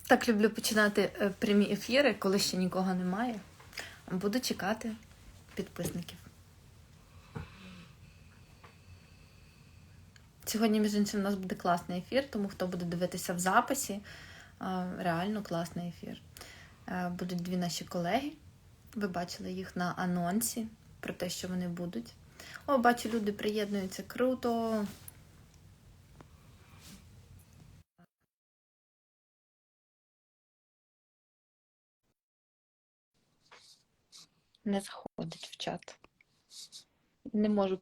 Так люблю починати прямі ефіри, коли ще нікого немає. Буду чекати підписників. Сьогодні, між іншим, у нас буде класний ефір, тому хто буде дивитися в записі, реально класний ефір. Будуть дві наші колеги. Ви бачили їх на анонсі про те, що вони будуть. О, бачу, люди приєднуються. Круто! Не заходить в чат. Не можу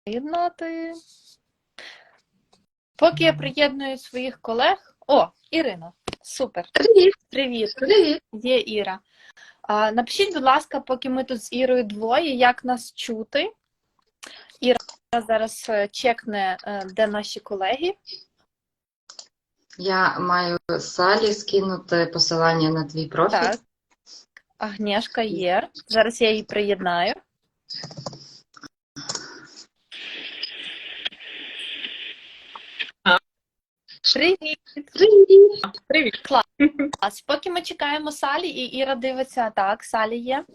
приєднати. Поки я приєдную своїх колег... О, Ірина, супер. Привіт. Привіт. Привіт. Є Іра. Напишіть, будь ласка, поки ми тут з Ірою двоє, як нас чути. Іра зараз чекне, де наші колеги. Я маю Саллі скинути посилання на твій профіль. Так. Агнешка є. Зараз я її приєднаю. Привіт! Привіт! Привіт! Клас! Поки ми чекаємо Саллі, і Іра дивиться, так, Саллі є.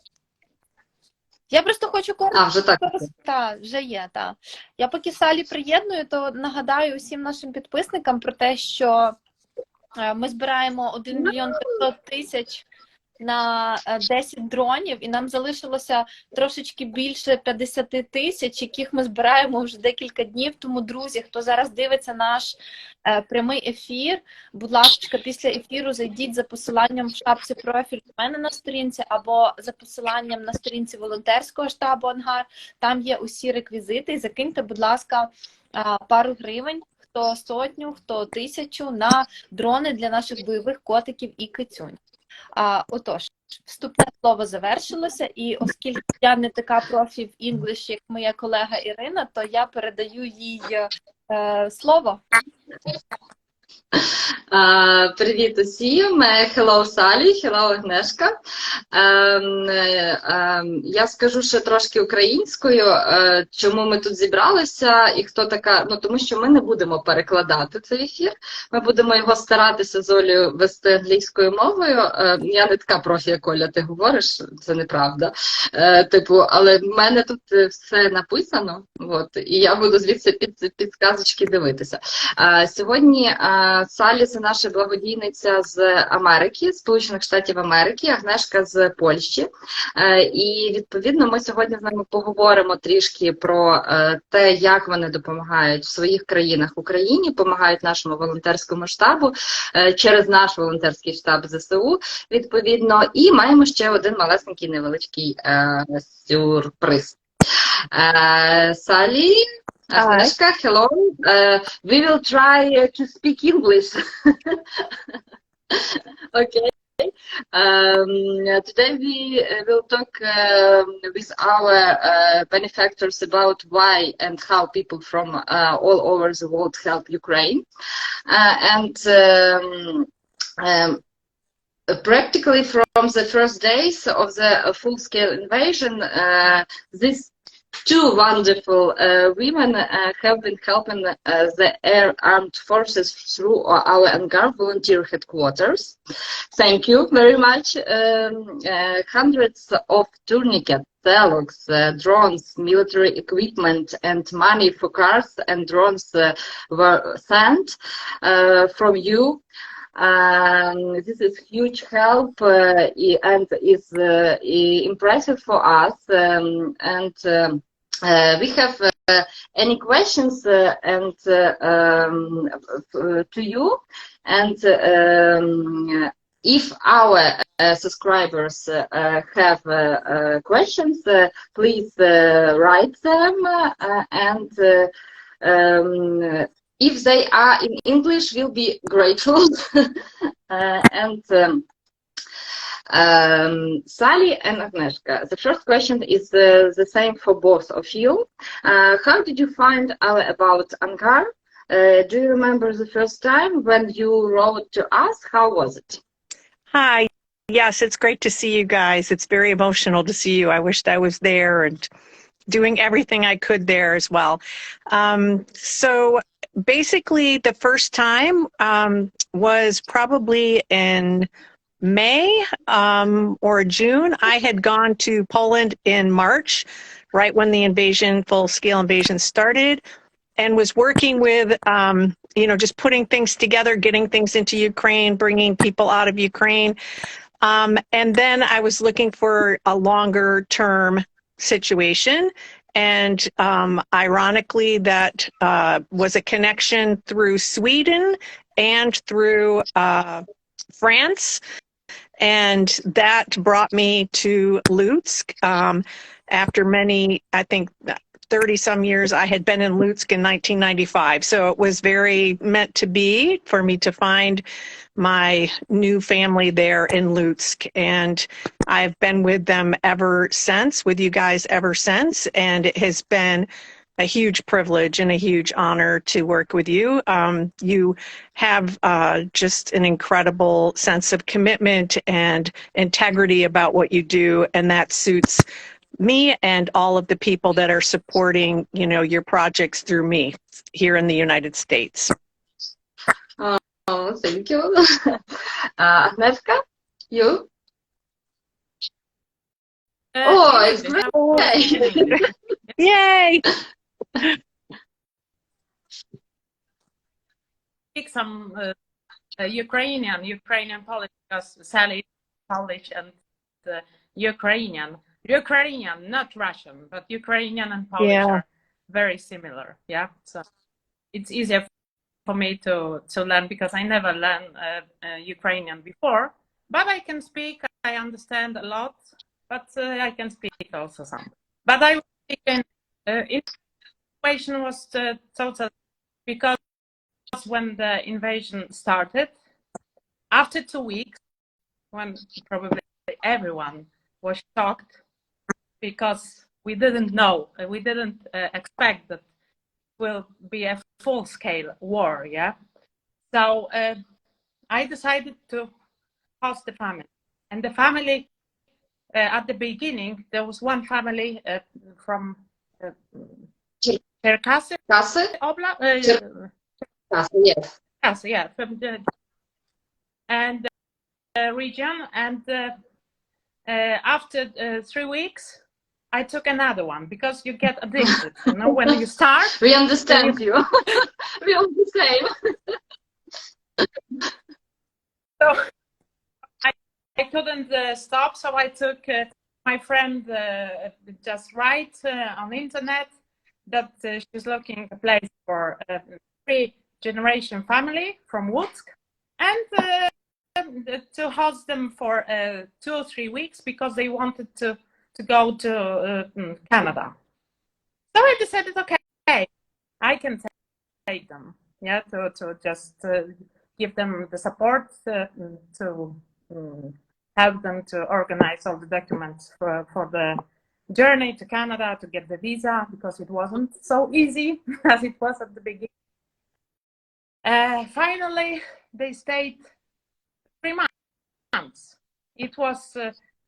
Я просто хочу коротко... вже так. Так, вже є, так. Я поки Саллі приєдную, то нагадаю усім нашим підписникам про те, що ми збираємо 1 мільйон 500 тисяч на 10 дронів, і нам залишилося трошечки більше 50 тисяч, яких ми збираємо вже декілька днів. Тому, друзі, хто зараз дивиться наш прямий ефір, будь ласка, після ефіру зайдіть за посиланням в шапці профіль у мене на сторінці, або за посиланням на сторінці волонтерського штабу «АНГАР». Там є усі реквізити, і закиньте, будь ласка, пару гривень, хто 100, хто 1000, на дрони для наших бойових котиків і кицюнь. Отож, вступне слово завершилося, і оскільки я не така профі в English, як моя колега Ірина, то я передаю їй слово. Привіт усім! Hello, Саллі, hello, Агнешка. Я скажу ще трошки українською, чому ми тут зібралися і хто така, тому що ми не будемо перекладати цей ефір, ми будемо його старатися з Олею вести англійською мовою. Я не така профі, як Оля, ти говориш, це неправда. Але в мене тут все написано, і я буду звідси підказочки дивитися. Сьогодні Саллі – це наша благодійниця з Америки, Сполучених Штатів Америки, Агнешка з Польщі. І, відповідно, ми сьогодні з ними поговоримо трішки про те, як вони допомагають в своїх країнах Україні, допомагають нашому волонтерському штабу через наш волонтерський штаб ЗСУ, відповідно. І маємо ще один малесенький невеличкий сюрприз. Саллі, Агнешка, hello. We will try to speak English. Okay. Today we will talk with our benefactors about why and how people from all over the world help Ukraine. Practically from the first days of the full-scale invasion, this two wonderful women have been helping the air armed forces through our ANGARU volunteer headquarters. Thank you very much. Hundreds of tourniquets, dialogues, drones, military equipment, and money for cars and drones were sent from you. This is huge help and is impressive for us. We have any questions to you, and if our subscribers have questions, please write them, and if they are in English, we'll be grateful. Саллі and Agnieszka, the first question is the same for both of you. How did you find out about ANGARU? Do you remember the first time when you wrote to us? How was it? Hi. Yes, it's great to see you guys. It's very emotional to see you. I wished I was there and doing everything I could there as well. So basically the first time was probably in May or June. I had gone to Poland in March, right when the invasion, full-scale invasion started, and was working with, just putting things together, getting things into Ukraine, bringing people out of Ukraine. And then I was looking for a longer-term situation. And ironically, that was a connection through Sweden and through France. And that brought me to Lutsk. After many, I think, 30-some years, I had been in Lutsk in 1995. So it was very meant to be for me to find my new family there in Lutsk. And I've been with them ever since, with you guys ever since. And it has been a huge privilege and a huge honor to work with you. You have just an incredible sense of commitment and integrity about what you do, and that suits me and all of the people that are supporting, your projects through me here in the United States. Oh, thank you. Agnешka, you? Oh, it's great. Yay! Speak some Ukrainian Polish, because Sallie is Polish and Ukrainian, not Russian, but Ukrainian and Polish are very similar. Yeah, so it's easier for me to learn because I never learned Ukrainian before, but I can speak. I understand a lot, but I can speak also some. But I speak in situation was total, because when the invasion started, after 2 weeks, when probably everyone was shocked, because we didn't know, we didn't expect that it will be a full-scale war, yeah? So I decided to host the family. And the family, at the beginning, there was one family from Cherkasy, yes, yeah, from the region. And after 3 weeks, I took another one, because you get addicted, when you start. We understand you. We are the same. So I couldn't stop, so I took my friend just write on the internet that she's looking a place for a 3-generation family from Lutsk, and to host them for 2 or 3 weeks, because they wanted to go to Canada. So I decided, okay, I can take them, yeah, to just give them the support to help them to organize all the documents for the journey to Canada, to get the visa, because it wasn't so easy as it was at the beginning. Finally, they stayed 3 months. It was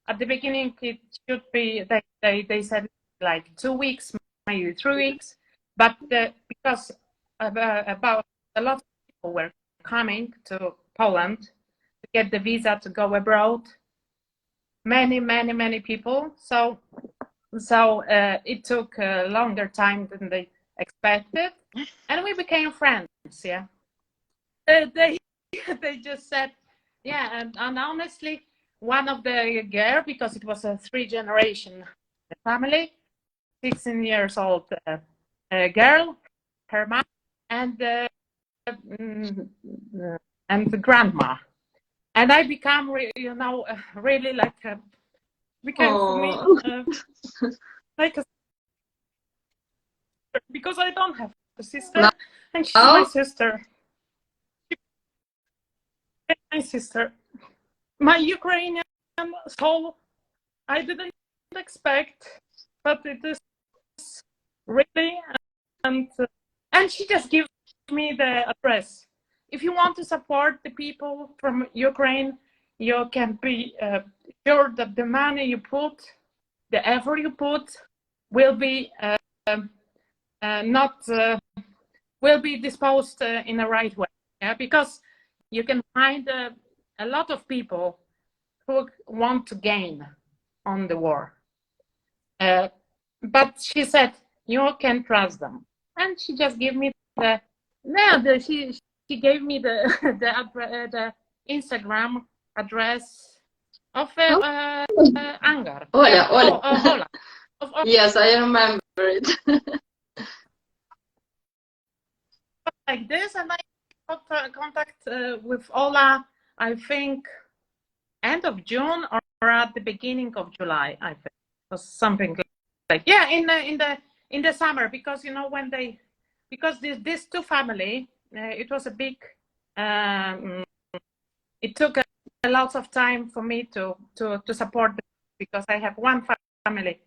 at the beginning, it should be, they said like 2 weeks, maybe 3 weeks, but because about a lot of people were coming to Poland to get the visa to go abroad, many people, so it took a longer time than they expected, and we became friends. Yeah, they just said, yeah, and honestly, one of the girl, because it was a 3-generation family, 16 years old girl, her mom, and the grandma, and I become really like became for me like a, because I don't have a sister, and she's my sister. My sister, my Ukrainian soul, I didn't expect, but it is really, and she just gives me the address. If you want to support the people from Ukraine, you can be sure that the money you put, the effort you put, will be not will be disposed in the right way. Yeah, because you can find a lot of people who want to gain on the war. But she said, you can trust them. And she just gave me she gave me the Instagram address of ANGAR. Оля. Of Yes, I remember it. like this, and I got contact with Ola, I think, end of June or at the beginning of July, I think. It was something like, yeah, in the summer, because you know when because this two family, it was a big, it took a lot of time for me to support them, because I have one family,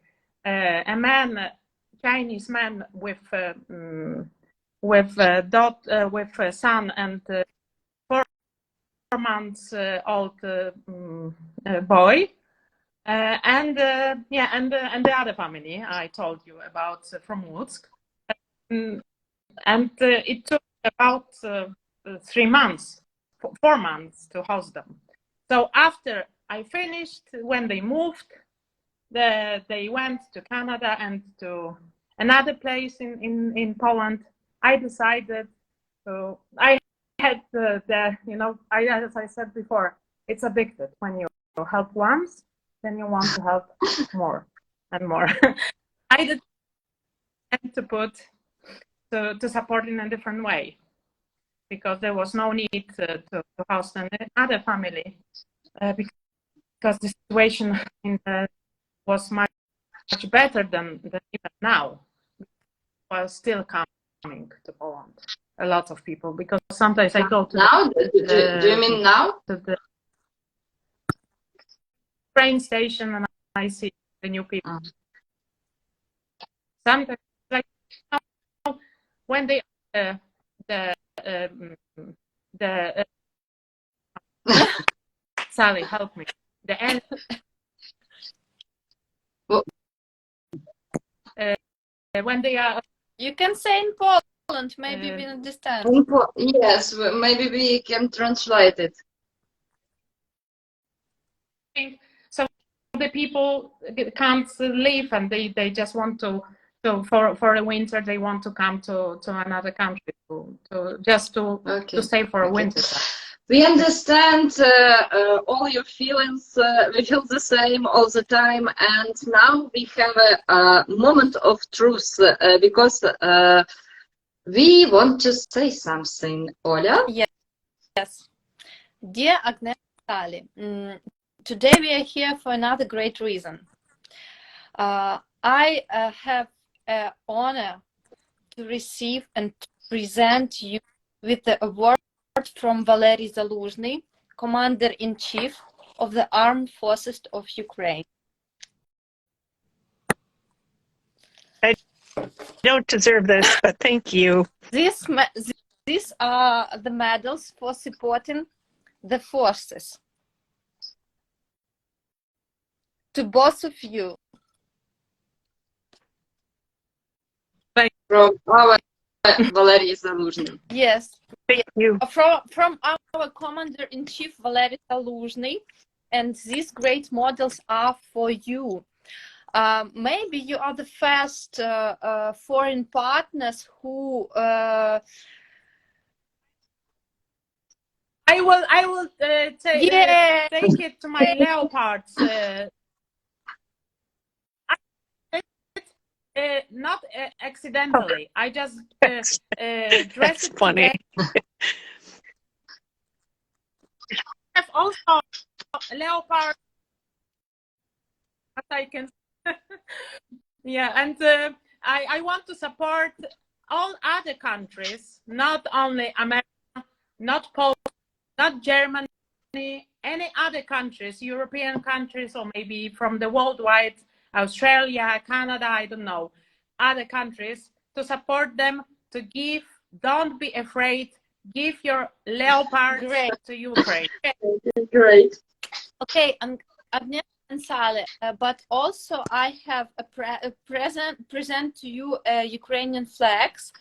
a man, Chinese man with a son and 4 months old boy, and the other family I told you about from Lutsk, and it took about 3 months, 4 months to host them. So after I finished, when they moved, they went to Canada and to another place in Poland. I decided to, I had as I said before, it's addictive. When you help once, then you want to help more and more. I decided to support in a different way, because there was no need to house another family, because the situation was much better than even now. Was still coming to Poland, a lot of people, because sometimes I go to now. Do you mean now? To the train station and I see the new people. Sometimes, like when they Sallie, help me. The end. When they are. You can say in Poland, maybe we understand. Yes, maybe we can translate it. So the people can't leave, and they just want to for the winter they want to come to another country to stay for a winter time. We understand all your feelings. We feel the same all the time, and now we have a moment of truth, because we want to say something. Oля? Yes. Dear Agnes, Sallie, today we are here for another great reason. I have an honor to receive and present you with the award from Валерій Залужний, Commander-in-Chief of the Armed Forces of Ukraine. I don't deserve this, but thank you. These are the medals for supporting the forces. To both of you. From our Валерій Залужний. Yes. Thank you. From our Commander-in-Chief Валерій Залужний, and these great models are for you. Maybe you are the first foreign partners who. I will take it to my leopards. Not accidentally. I just dressed. That's funny. I have also leopard, as I can. Yeah, and I want to support all other countries, not only America, not Poland, not Germany, any other countries, European countries, or maybe from the worldwide, Australia, Canada, I don't know, other countries, to support them, to give, don't be afraid, give your leopards to Ukraine. Great. Okay, Agnes and Sallie, but also I have a present to you Ukrainian flags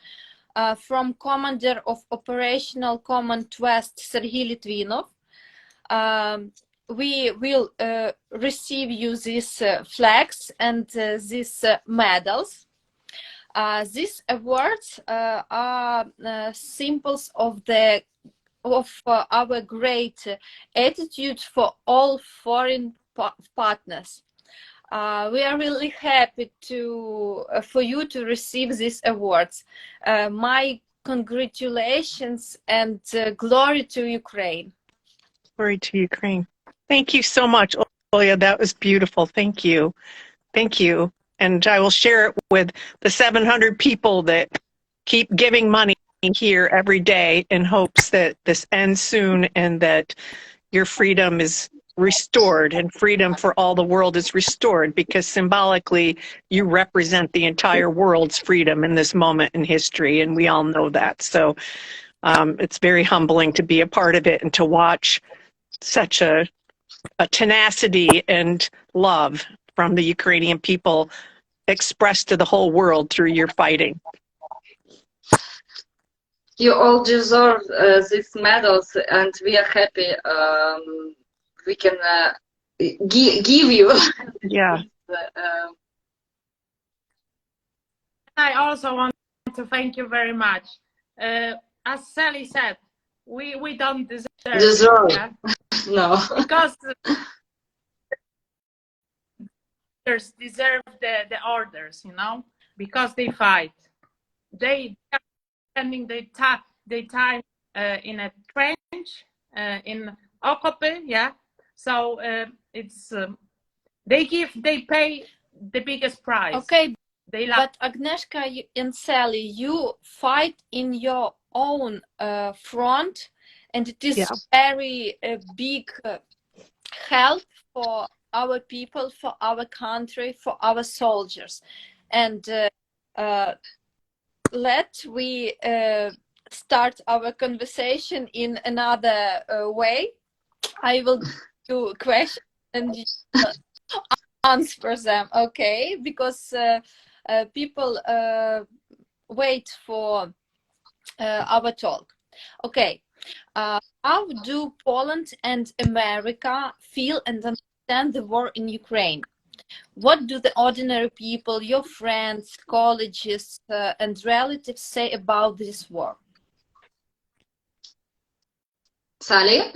from Commander of Operational Command West Sергія Lítvinov. We will receive you these flags and these medals. These awards are symbols of our great attitude for all foreign partners. We are really happy for you to receive these awards. My congratulations and glory to Ukraine. Glory to Ukraine. Thank you so much, Olya. That was beautiful. Thank you. Thank you. And I will share it with the 700 people that keep giving money here every day in hopes that this ends soon and that your freedom is restored and freedom for all the world is restored, because symbolically you represent the entire world's freedom in this moment in history, and we all know that. So it's very humbling to be a part of it and to watch such a tenacity and love from the Ukrainian people expressed to the whole world through your fighting. You all deserve these medals, and we are happy we can give you. Yeah. I also want to thank you very much. As Sallie said, we don't deserve it, yeah? No. Because others deserve the orders, you know, because they fight. They are spending their time in a trench, in Okope, yeah. So it's they pay the biggest price. Okay, they but Agneshka and Sallie, you fight in your own front, and it is very big help for our people, for our country, for our soldiers. And let we start our conversation in another way. I will do questions and answer them, okay? Because people wait for our talk. Okay, how do Poland and America feel and understand the war in Ukraine? What do the ordinary people, your friends, colleagues, and relatives say about this war? Sallie?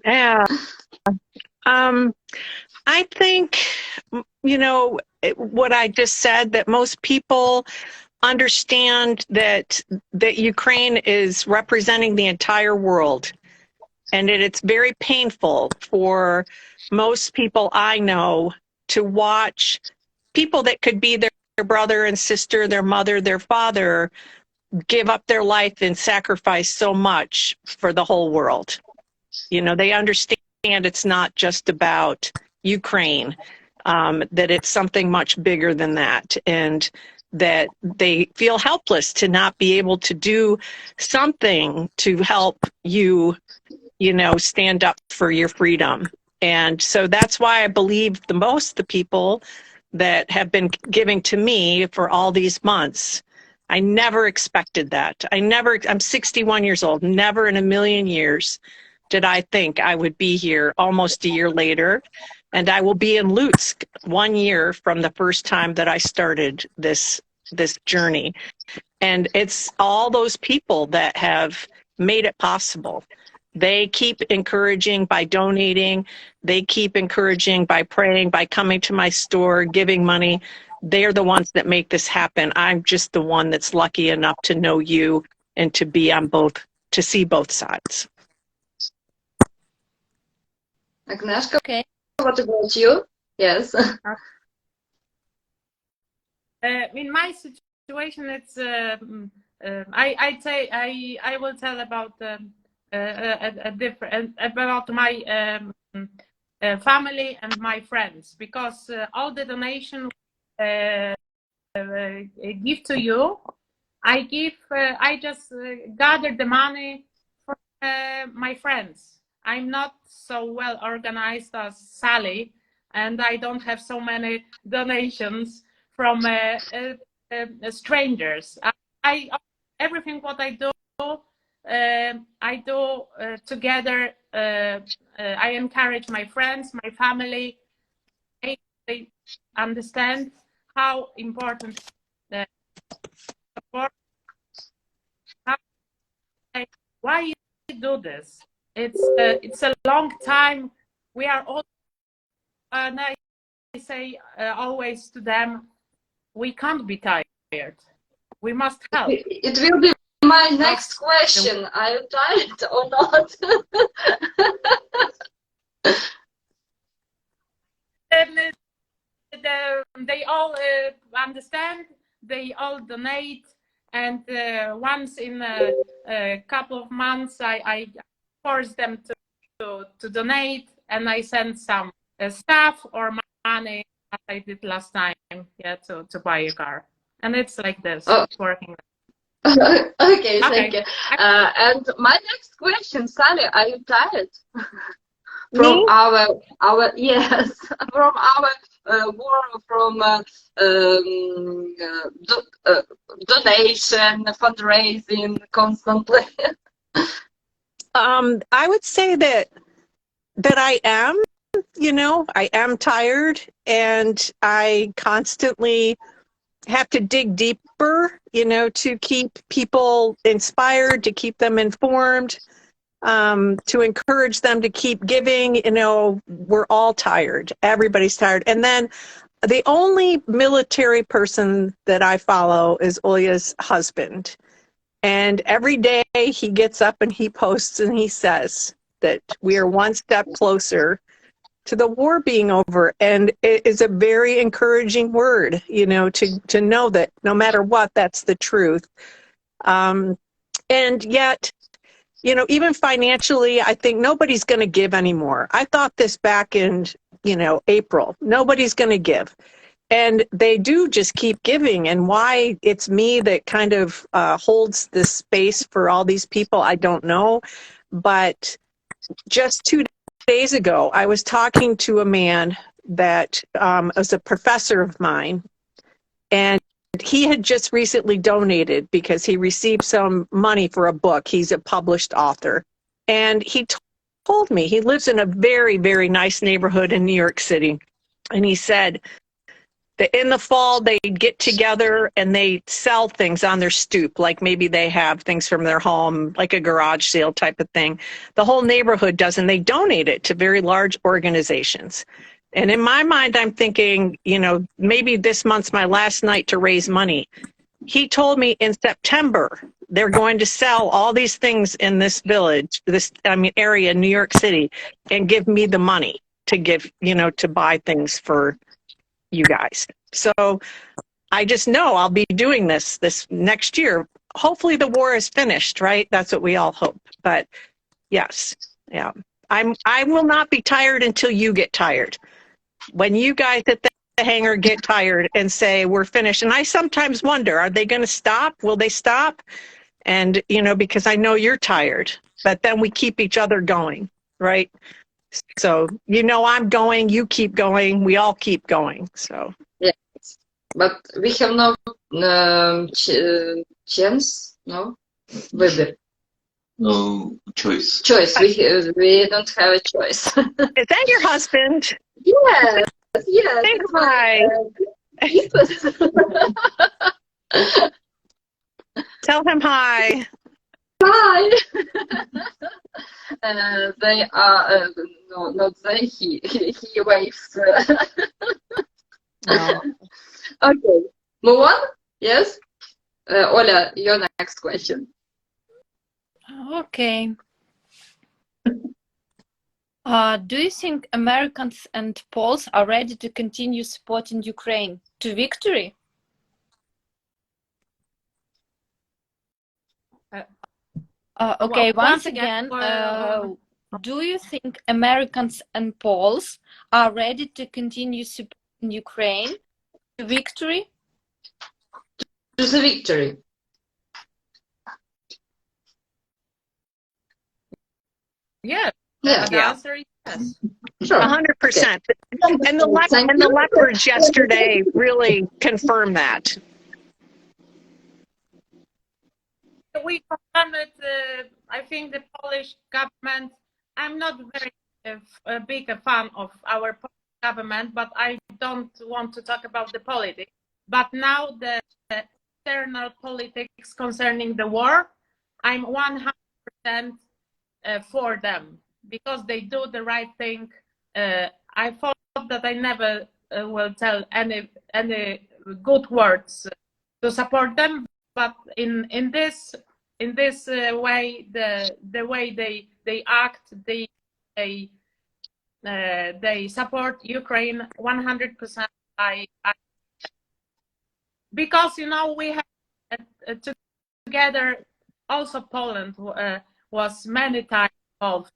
Yeah. I think, you know, what I just said, that most people understand that Ukraine is representing the entire world, and that it's very painful for most people I know to watch people that could be their brother and sister, their mother, their father, give up their life and sacrifice so much for the whole world. You know, they understand it's not just about Ukraine, that it's something much bigger than that, and that they feel helpless to not be able to do something to help you, you know, stand up for your freedom. And so that's why I believe the people that have been giving to me for all these months. I never expected that. I'm 61 years old, never in a million years did I think I would be here almost a year later. And I will be in Lutsk 1 year from the first time that I started this journey. And it's all those people that have made it possible. They keep encouraging by donating. They keep encouraging by praying, by coming to my store, giving money. They're the ones that make this happen. I'm just the one that's lucky enough to know you and to be on both, to see both sides. Agnieszka, Okay. what about you? Yes. In my situation, it's I'd say I will tell about a different about my family and my friends, because all the donation give to you, I just gather the money for my friends. I'm not so well organized as Sallie, and I don't have so many donations from strangers. I everything what I do together. I encourage my friends, my family. They understand how important the support. Why you do this? It's a long time. We are all, and I say always to them, we can't be tired. We must help. It will be my next question. Are you tired or not? They all understand. They all donate, and once in a couple of months, I force them to donate, and I send some stuff or money, as I did last time, yeah, to buy a car. And it's like this. Oh. It's working. Okay, thank you. And my next question, Sally, are you tired? From our yes, from our war, from donation, fundraising constantly. I would say that I am, I am tired, and I constantly have to dig deeper, to keep people inspired, to keep them informed, to encourage them to keep giving. We're all tired. Everybody's tired. And then the only military person that I follow is Olya's husband. And every day he gets up and he posts and he says that we are one step closer to the war being over. And it is a very encouraging word, to know that no matter what, that's the truth. And yet, even financially, I think nobody's going to give anymore. I thought this back in, April. Nobody's going to give. And they do just keep giving. And why it's me that kind of holds this space for all these people, I don't know. But just 2 days ago, I was talking to a man that was a professor of mine. And he had just recently donated because he received some money for a book. He's a published author. And he told me he lives in a very, very nice neighborhood in New York City. And he said that in the fall, they get together and they sell things on their stoop. Like maybe they have things from their home, like a garage sale type of thing. The whole neighborhood does, and they donate it to very large organizations. And in my mind, I'm thinking, maybe this month's my last night to raise money. He told me in September, they're going to sell all these things in this village, area in New York City, and give me the money to give, to buy things for you guys. So I just know I'll be doing this next year. Hopefully the war is finished, right? That's what we all hope. But yes, yeah. I will not be tired until you get tired. When you guys at the hangar get tired and say we're finished, and I sometimes wonder, are they going to stop? Will they stop? And because I know you're tired, but then we keep each other going, right? So I'm going, you keep going, we all keep going. So yes, but we have no chance, no wybór. No choice. We don't have a choice. Is that your husband? Yes. Say hi. Tell him hi. Hi. They are not they. He waves. Oh. Okay, move on. Yes, Oля, your next question. Okay. Do you think Americans and Poles are ready to continue supporting Ukraine to victory? Okay, once again, do you think Americans and Poles are ready to continue supporting Ukraine to victory? To the victory. Yeah. Yeah. The answer is yes. Sure. 100%. And the leopards yesterday really confirmed that. we confirmed it. I think the Polish government. I'm not very big a fan of our Polish government, but I don't want to talk about the politics. But now the external politics concerning the war, I'm 100% for them because they do the right thing. I thought that I never will tell any good words to support them, but in this way, the way they act, they support Ukraine 100%. Because we have together. Also, Poland was many times of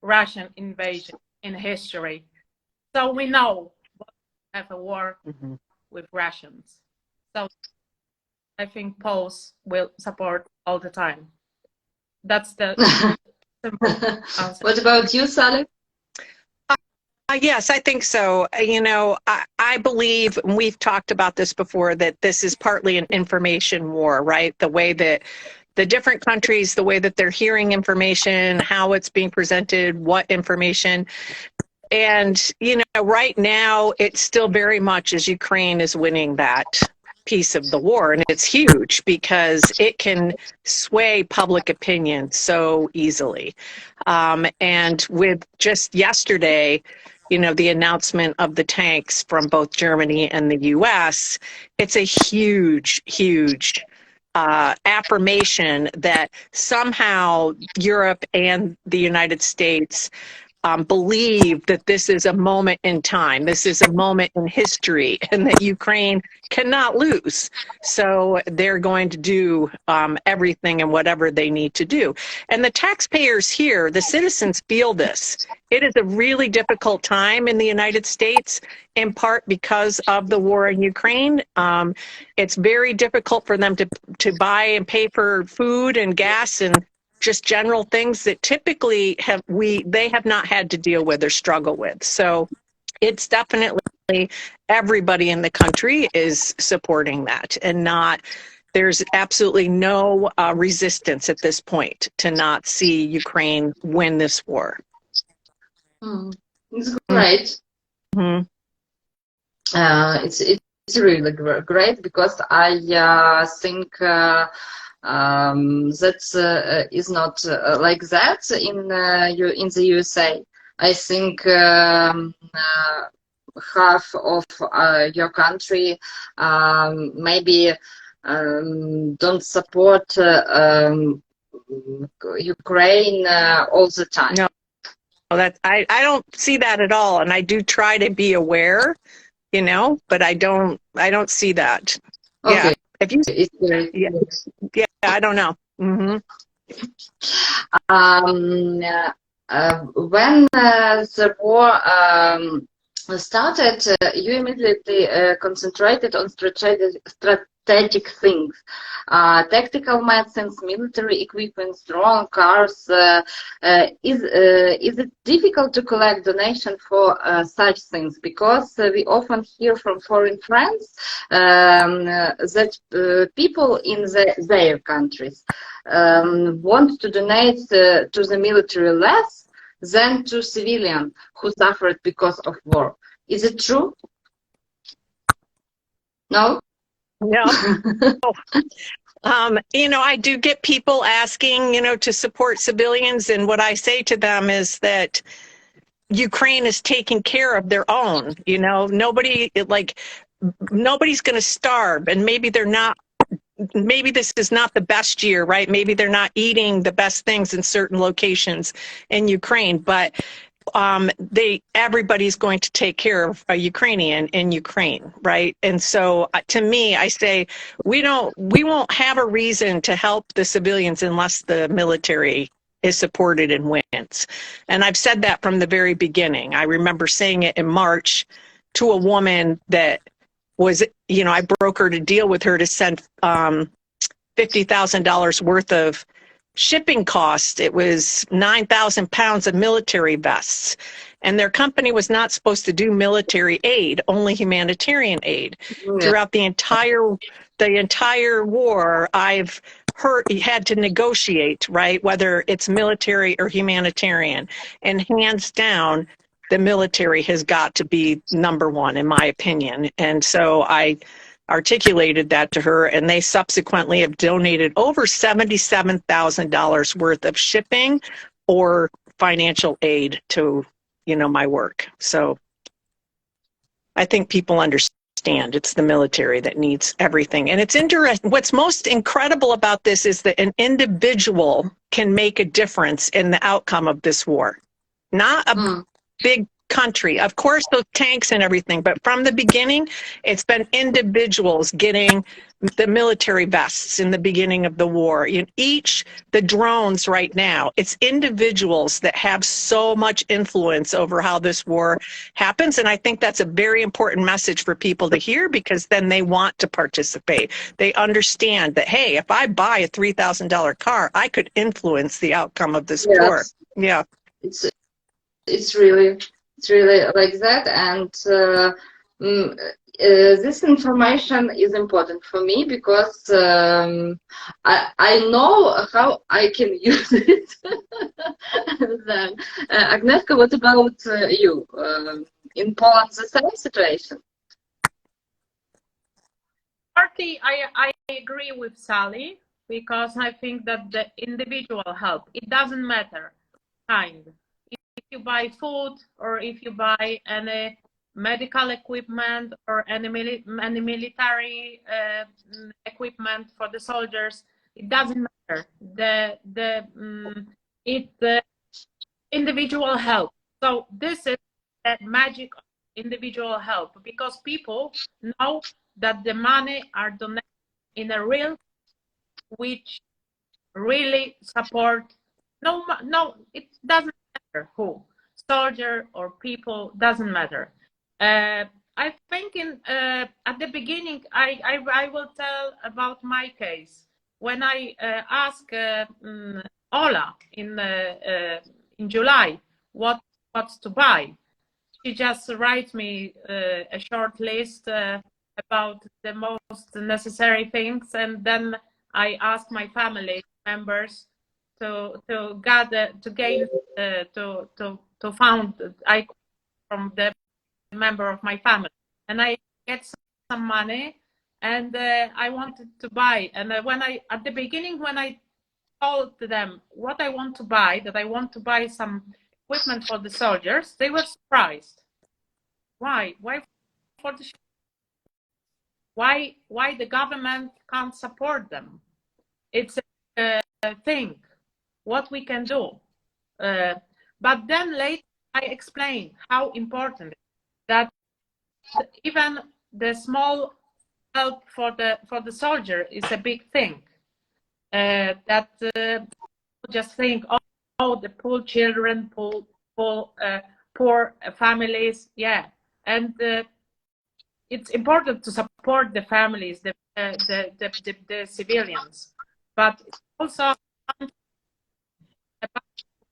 Russian invasion in history, so we know have a war with Russians. So I think Poles will support all the time. That's the simple answer. What about you, Sallie? Yes, I think so. I believe, and we've talked about this before, that this is partly an information war, right? The way that the different countries, the way that they're hearing information, how it's being presented, what information. And, right now, it's still very much as Ukraine is winning that piece of the war. And it's huge because it can sway public opinion so easily. And with just yesterday, the announcement of the tanks from both Germany and the US, it's a huge, huge affirmation that somehow Europe and the United States believe that this is a moment in time, this is a moment in history, and that Ukraine cannot lose. So they're going to do everything and whatever they need to do. And the taxpayers here, the citizens, feel this. It is a really difficult time in the United States, in part because of the war in Ukraine. It's very difficult for them to buy and pay for food and gas and just general things that typically they have not had to deal with or struggle with. So it's definitely everybody in the country is supporting that, and there's absolutely no resistance at this point to not see Ukraine win this war. It's great. Mm-hmm. It's really great because I think that is not like that in the USA. I think half of your country maybe don't support Ukraine all the time. No, I don't see that at all, and I do try to be aware, but I don't see that. Okay. Yeah. If you, yeah, I don't know. Mm-hmm. When the war started, you immediately concentrated on strategic things, tactical medicines, military equipment, drone, cars. Is it difficult to collect donation for such things? Because we often hear from foreign friends that people in their countries want to donate to the military less than to civilians who suffered because of war. Is it true? No? No. I do get people asking, to support civilians, and what I say to them is that Ukraine is taking care of their own. Nobody's going to starve, and maybe this is not the best year, right? Maybe they're not eating the best things in certain locations in Ukraine, but everybody's going to take care of a Ukrainian in Ukraine, right? And so to me, I say we won't have a reason to help the civilians unless the military is supported and wins. And I've said that from the very beginning. I remember saying it in March to a woman that was, I brokered a deal with her to send $50,000 worth of shipping cost, it was 9,000 pounds of military vests. And their company was not supposed to do military aid, only humanitarian aid. Throughout the entire war, I've had to negotiate, right, whether it's military or humanitarian. And hands down, the military has got to be number one, in my opinion. And so I articulated that to her, and they subsequently have donated over $77,000 worth of shipping or financial aid to, you know, my work. So I think people understand it's the military that needs everything. And it's interesting. What's most incredible about this is that an individual can make a difference in the outcome of this war. Not a big country, of course, those tanks and everything, but from the beginning, it's been individuals getting the military vests in the beginning of the war. In the drones right now, it's individuals that have so much influence over how this war happens. And I think that's a very important message for people to hear, because then they want to participate. They understand that, hey, if I buy a $3,000 car, I could influence the outcome of this war. Yeah. It's really like that, and this information is important for me, because I know how I can use it. Then, Agnieszka, what about you? In Poland, the same situation? Partly, I agree with Sallie, because I think that the individual help, it doesn't matter kind. If you buy food, or if you buy any medical equipment, or any military equipment for the soldiers, it doesn't matter. It's the individual help. So this is the magic of individual help, because people know that the money are donated in a real, which really support. No, it doesn't matter who, soldier or people, doesn't matter. I think at the beginning, I will tell about my case. When I asked Ola in July what to buy, she just writes me a short list about the most necessary things, and then I ask my family members to found from the member of my family, and I get some money, and I wanted to buy. And at the beginning, when I told them what I want to buy, that I want to buy some equipment for the soldiers, they were surprised. Why for the why the government can't support them? It's a thing what we can do, but then later I explained how important that even the small help for the soldier is a big thing. That just think, oh, the poor children, poor families, yeah, and it's important to support the families, the civilians, but also about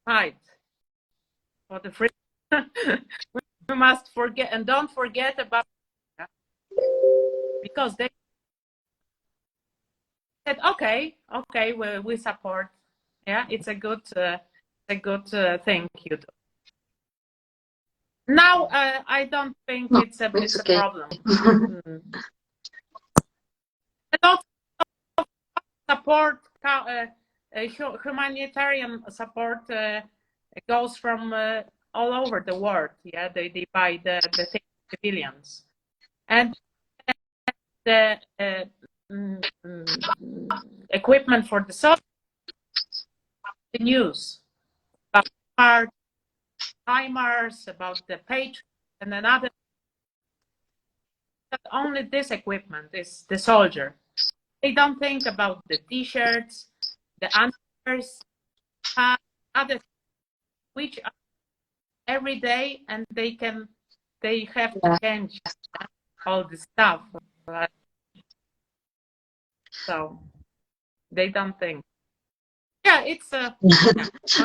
fight for the freedom. We must forget, and don't forget about, because they said, okay, we support. Yeah, it's a good thing you do. Now, I don't think it's a problem. And also support, humanitarian support goes from all over the world. Yeah, they buy the things, civilians, and the equipment for the soldiers. The news about timers, about the Patriot, and another. But only this equipment is the soldier. They don't think about the T-shirts, the underwears, other, which are every day, and they have to change all the stuff. So they don't think. Yeah, it's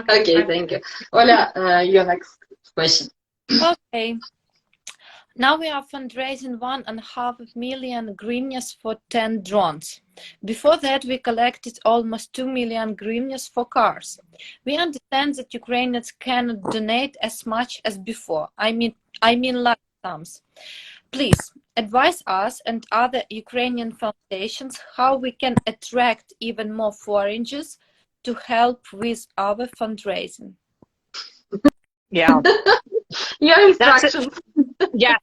Okay, thank you. Ola, your next question. Okay. Now we are fundraising 1.5 million hryvnias for 10 drones. Before that, we collected almost 2 million hryvnias for cars. We understand that Ukrainians cannot donate as much as before. I mean large sums. Please advise us and other Ukrainian foundations how we can attract even more foreigners to help with our fundraising. Yeah. Your That's it. instructions. Yeah,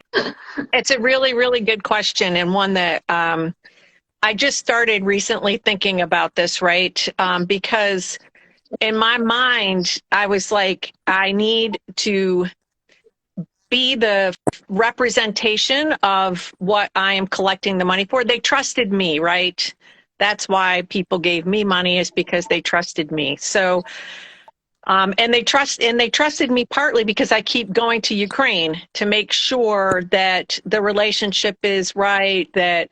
it's a really, really good question, and one that I just started recently thinking about this, right? Because in my mind, I was like, I need to be the representation of what I am collecting the money for. They trusted me, right? That's why people gave me money, is because they trusted me. So, and they trusted me partly because I keep going to Ukraine to make sure that the relationship is right, that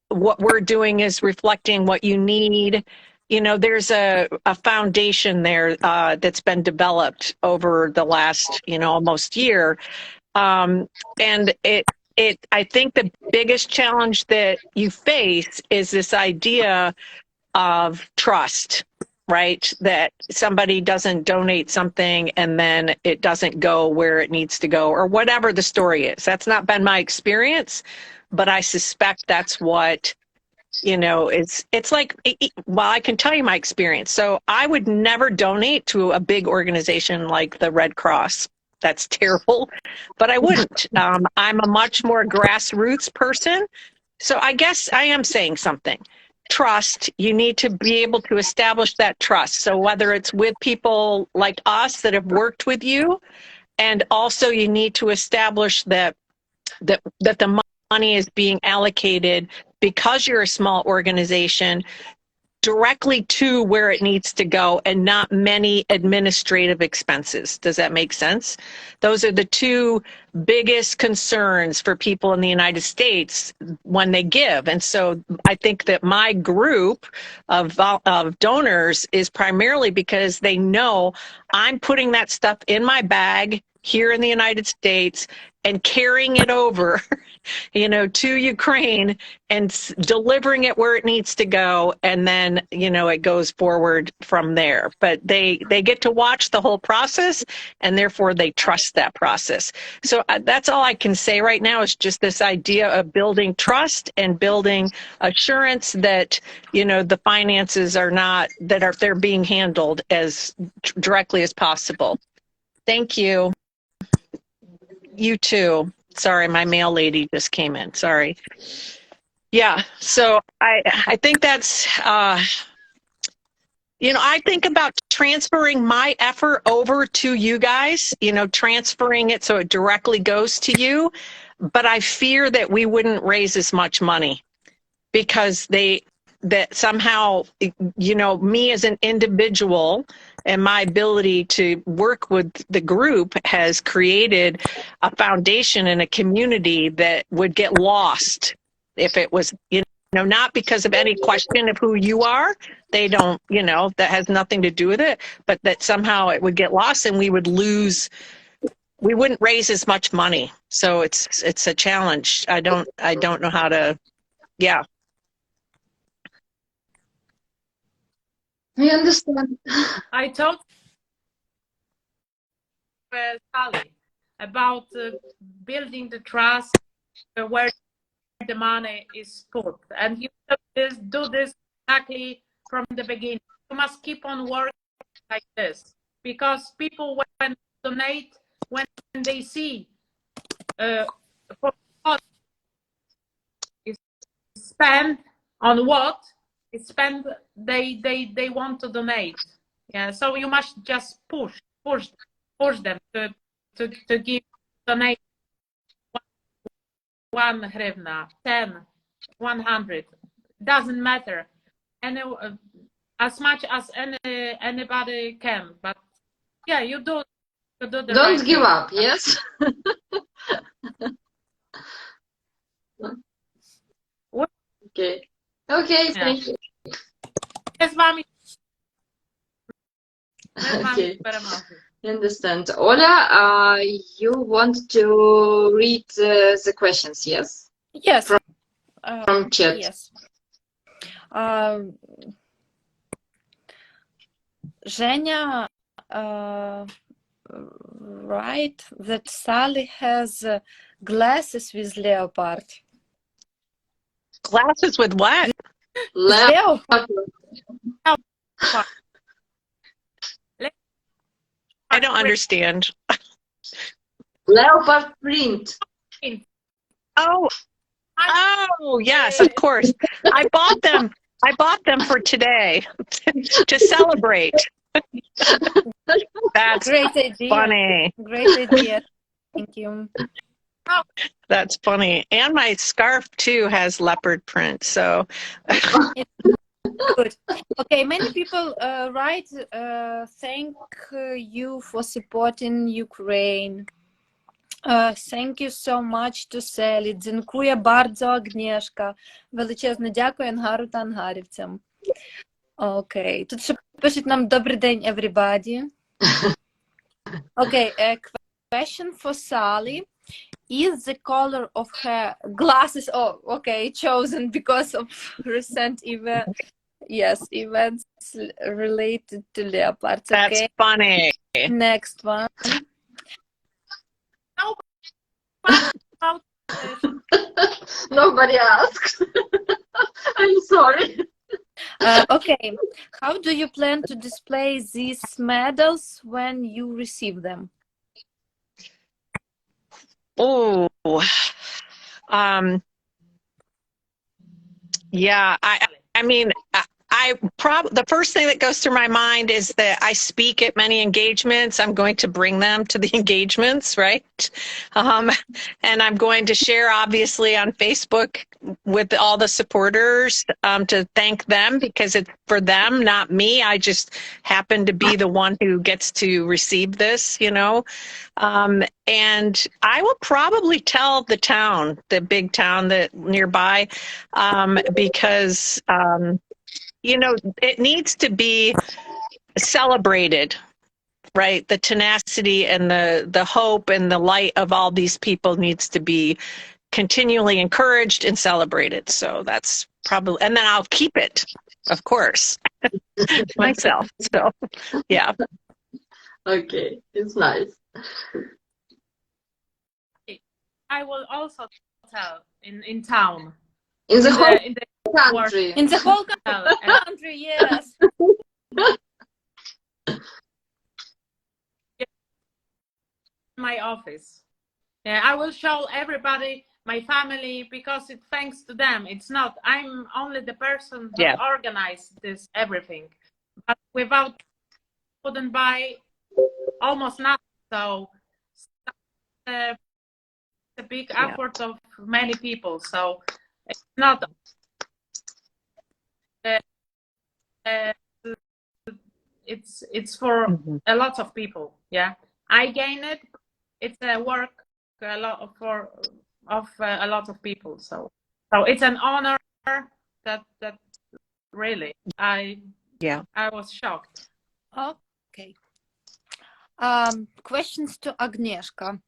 what we're doing is reflecting what you need. You know, there's a foundation there that's been developed over the last, almost year. And I think the biggest challenge that you face is this idea of trust, right? That somebody doesn't donate something and then it doesn't go where it needs to go, or whatever the story is. That's not been my experience, but I suspect that's what, it's like, well, I can tell you my experience. So I would never donate to a big organization like the Red Cross. That's terrible, but I wouldn't. I'm a much more grassroots person. So I guess I am saying something. Trust, you need to be able to establish that trust. So whether it's with people like us that have worked with you, and also you need to establish that the money is being allocated, because you're a small organization, directly to where it needs to go and not many administrative expenses. Does that make sense? Those are the two biggest concerns for people in the United States when they give. And so I think that my group of donors is primarily because they know I'm putting that stuff in my bag here in the United States and carrying it over to Ukraine and delivering it where it needs to go. And then, it goes forward from there. But they get to watch the whole process, and therefore they trust that process. So that's all I can say right now, is just this idea of building trust and building assurance that, the finances they're being handled as directly as possible. Thank you. You too. Sorry, my mail lady just came in. Sorry. Yeah, so I think that's, I think about transferring my effort over to you guys, transferring it so it directly goes to you. But I fear that we wouldn't raise as much money because that somehow, me as an individual and my ability to work with the group has created a foundation and a community that would get lost if it was, not because of any question of who you are. They don't, that has nothing to do with it, but that somehow it would get lost and we wouldn't raise as much money. So it's a challenge. I don't know how to, yeah. I understand. I talked with Sally about building the trust where the money is put, and you do this exactly from the beginning. You must keep on working like this, because people, when donate, when they see for what is spent on what is spent, they want to donate. Yeah, so you must just push them to give, donate 1 hryvnia, 10, 100, doesn't matter, as much as anybody can. But yeah, you do the Don't right give thing. up, yes? Okay. Okay, Yeah. thank you. Я з вами Okay. Перемоги. Understand. Ola, you want to read the questions, yes? Yes. From chat. Yes. Женя right that Sally has glasses with leopard. Glasses with what? Leopard. I don't understand. Leopard print. Oh, yes, of course. I bought them for today to celebrate. That's Great idea. funny. Great idea. Thank you. That's funny. And my scarf too has leopard print. So Good. Okay, many people write, thank you for supporting Ukraine. Thank you so much to Саллі. Дзінкує bardzo Агнешка. Величезне дякую Ангару та ангарівцям. Окей. Тут ще пишуть нам добрий день, everybody. Okay, a question for Саллі. Is the color of her glasses, chosen because of recent events? Yes, events related to leopards. that's Okay, funny. next one. Nobody asked. I'm sorry. Okay, how do you plan to display these medals when you receive them? Oh, yeah. I mean, the first thing that goes through my mind is that I speak at many engagements. I'm going to bring them to the engagements, right? And I'm going to share, obviously, on Facebook with all the supporters to thank them because it's for them, not me. I just happen to be the one who gets to receive this, you know. And I will probably tell the town, the big town that nearby, because you know, it needs to be celebrated, right? The tenacity and the hope and the light of all these people needs to be continually encouraged and celebrated. So that's probably, and then I'll keep it, of course, myself. So, yeah. Okay, it's nice. I will also tell in town. In the whole In the country. In the whole country, yes. my office. Yeah, I will show everybody, my family, because it's thanks to them. It's not, I'm only the person who organized this everything. But without, wouldn't buy almost nothing. So it's a big effort of many people. So it's not it's for a lot of people. Yeah, I gain it. It's a work a lot a lot of people. So it's an honor that really I was shocked. Okay. Questions to Agnieszka.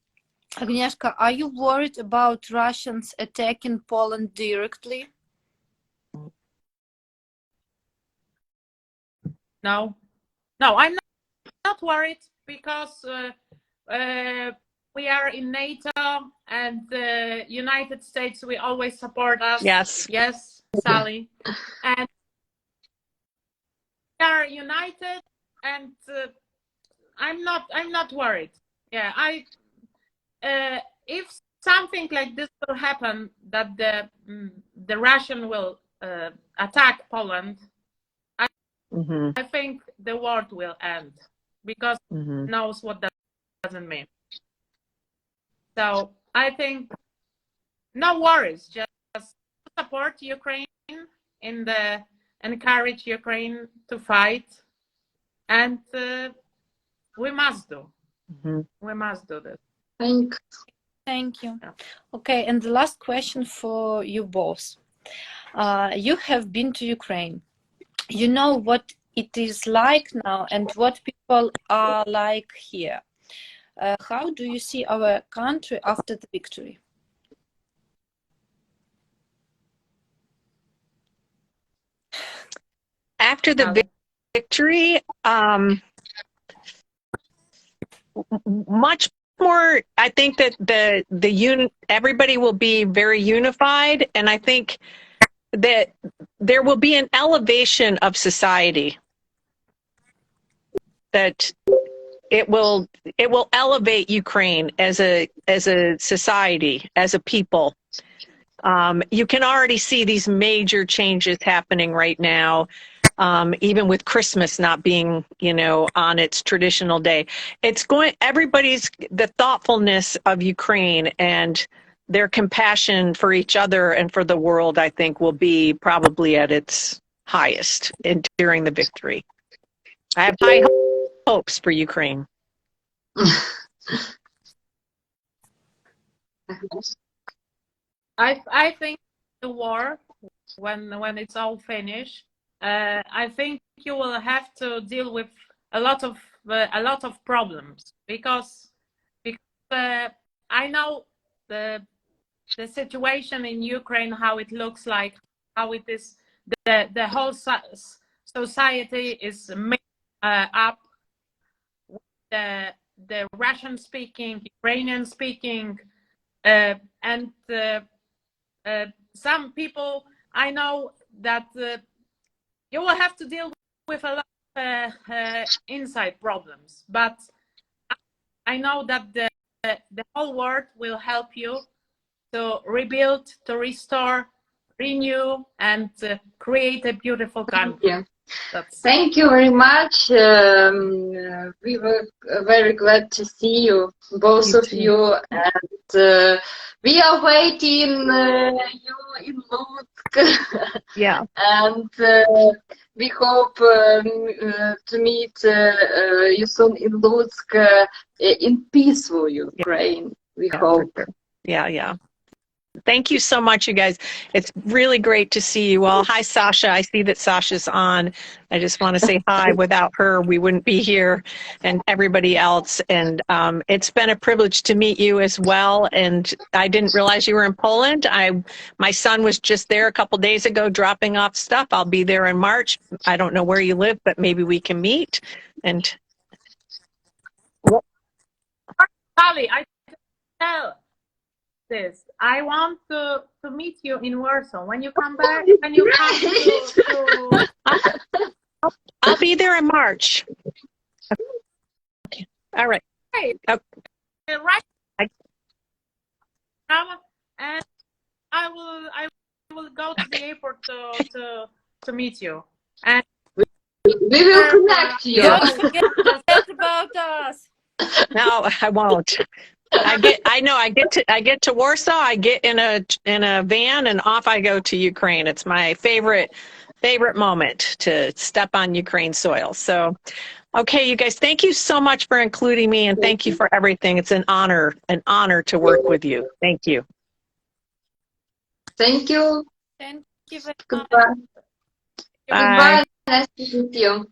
Agnieszka, are you worried about Russians attacking Poland directly? No, I'm not worried because we are in NATO and the United States. We always support us. Yes, Sally, and we are united, and I'm not worried. Yeah, if something like this will happen, that the Russian will attack Poland, I think the world will end because it knows what that doesn't mean. So I think no worries, just support Ukraine encourage Ukraine to fight, and we must do. We must do this. Thank you. Okay, and the last question for you both. You have been to Ukraine. You know what it is like now and what people are like here. How do you see our country after the victory? After the victory, much more, I think that everybody will be very unified, and I think that there will be an elevation of society, that it will elevate Ukraine as a society, as a people. You can already see these major changes happening right now, even with Christmas not being, on its traditional day. The thoughtfulness of Ukraine and their compassion for each other and for the world, I think, will be probably at its highest during the victory. I have high hopes for Ukraine. I think the war, when it's all finished, I think you will have to deal with a lot of problems because I know the situation in Ukraine, how it looks like, how it is, the whole society is made up with the Russian speaking, Ukrainian speaking, and some people, I know that you will have to deal with a lot of inside problems, but I know that the whole world will help you to rebuild, to restore, renew, and create a beautiful country. Yeah. Thank you very much. We were very glad to see you, both of you, and we are waiting you in Lutsk. Yeah. And we hope to meet you soon in Lutsk, in peaceful Ukraine. We hope. Sure. Yeah. Thank you so much, you guys. It's really great to see you all. Hi, Sasha. I see that Sasha's on. I just want to say hi. Without her, we wouldn't be here, and everybody else. And it's been a privilege to meet you as well. And I didn't realize you were in Poland. My son was just there a couple days ago dropping off stuff. I'll be there in March. I don't know where you live, but maybe we can meet. And Sallie, I tell this. I want to meet you in Warsaw. When you come back, when you come to I'll be there in March. Okay. All right. Okay. Right. And I will go to the airport to meet you. And We will connect you. Don't forget about us. No, I won't. I get to Warsaw. I get in a van and off I go to Ukraine. It's my favorite moment to step on Ukraine soil. So, okay, you guys, thank you so much for including me, and thank you for everything. It's an honor to work with you. Thank you. Thank you. Thank you very much. Goodbye. Bye. Goodbye. Nice to meet you.